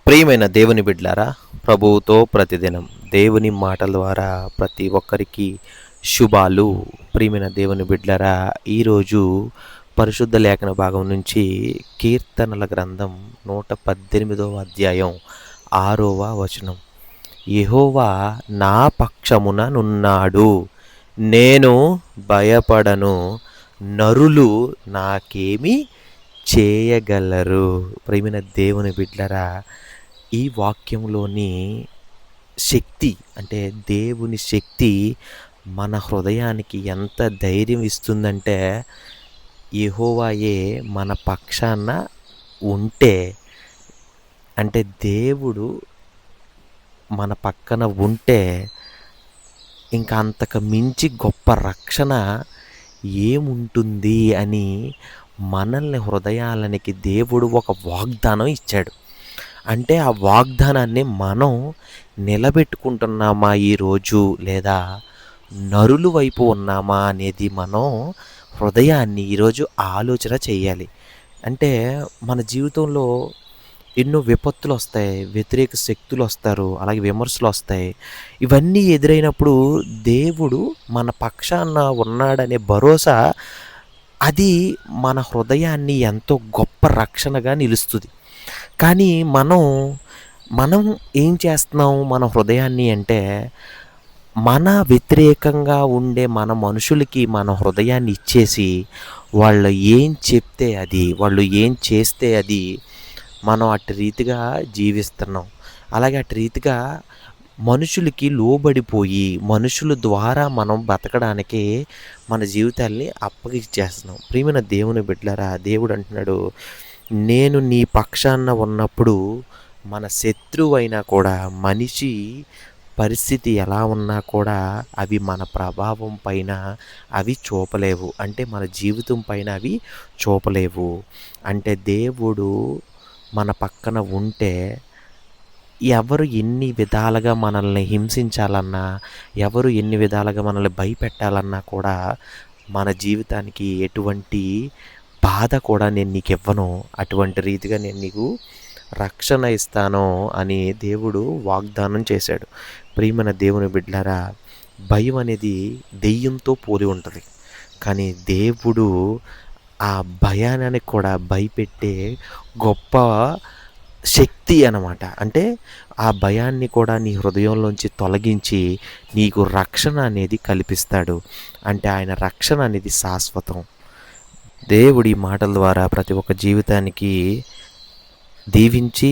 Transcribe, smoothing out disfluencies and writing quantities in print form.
ప్రియమైన దేవుని బిడ్లారా, ప్రభువుతో ప్రతిదినం దేవుని మాటల ద్వారా ప్రతి ఒక్కరికి శుభాలు. ప్రియమైన దేవుని బిడ్లారా, ఈరోజు పరిశుద్ధ లేఖన భాగం నుంచి కీర్తనల గ్రంథం 118వ అధ్యాయం 6వ వచనం. యెహోవా నా పక్షమున నున్నాడు, నేను భయపడను, నరులు నాకేమి చేయగలరు. ప్రియమైన దేవుని బిడ్లరా, ఈ వాక్యంలోని శక్తి అంటే దేవుని శక్తి మన హృదయానికి ఎంత ధైర్యం ఇస్తుందంటే, యెహోవాయే మన పక్షాన ఉంటే, అంటే దేవుడు మన పక్కన ఉంటే ఇంకా అంతకు మించి గొప్ప రక్షణ ఏముంటుంది అని మనల్ని హృదయాలనికి దేవుడు ఒక వాగ్దానం ఇచ్చాడు. అంటే ఆ వాగ్దానాన్ని మనం నిలబెట్టుకుంటున్నామా ఈరోజు, లేదా నరులు వైపు ఉన్నామా అనేది మనం హృదయాన్ని ఈరోజు ఆలోచన చేయాలి. అంటే మన జీవితంలో ఎన్నో విపత్తులు వస్తాయి, వ్యతిరేక శక్తులు వస్తారు, అలాగే విమర్శలు వస్తాయి. ఇవన్నీ ఎదురైనప్పుడు దేవుడు మన పక్షాన ఉన్నాడనే భరోసా అది మన హృదయాన్ని ఎంతో గొప్ప రక్షణగా నిలుస్తుంది. కానీ మనం ఏం చేస్తున్నాం మన హృదయాన్ని అంటే, మన వ్యతిరేకంగా ఉండే మన మనుషులకి మన హృదయాన్ని ఇచ్చేసి, వాళ్ళు ఏం చెప్తే అది, వాళ్ళు ఏం చేస్తే అది మనం అటు రీతిగా జీవిస్తున్నాం. అలాగే అటు రీతిగా మనుషులకి లోబడిపోయి మనుషుల ద్వారా మనం బతకడానికి మన జీవితాల్ని అప్పగిచ్చేస్తున్నాం. ప్రియమైన దేవుని బిడ్డలారా, దేవుడు అంటున్నాడు, నేను నీ పక్షాన ఉన్నప్పుడు మన శత్రువైనా కూడా, మనిషి పరిస్థితి ఎలా ఉన్నా కూడా అవి మన ప్రభావం పైన అవి చూపలేవు. అంటే మన జీవితం పైన అవి చూపలేవు. అంటే దేవుడు మన పక్కన ఉంటే ఎవరు ఎన్ని విధాలుగా మనల్ని హింసించాలన్నా, ఎవరు ఎన్ని విధాలుగా మనల్ని భయపెట్టాలన్నా కూడా మన జీవితానికి ఎటువంటి బాధ కూడా నేను నీకు ఇవ్వను, అటువంటి రీతిగా నేను నీకు రక్షణ ఇస్తాను అని దేవుడు వాగ్దానం చేశాడు. ప్రియమైన దేవుని బిడ్డలారా, భయం అనేది దెయ్యంతో పోలి ఉంటుంది. కానీ దేవుడు ఆ భయానికి కూడా భయపెట్టే గొప్ప శక్తి అన్నమాట. అంటే ఆ భయాన్ని కూడా నీ హృదయంలోంచి తొలగించి నీకు రక్షణ అనేది కల్పిస్తాడు. అంటే ఆయన రక్షణ అనేది శాశ్వతం. దేవుడి మాటల ద్వారా ప్రతి ఒక్క జీవితానికి దీవించి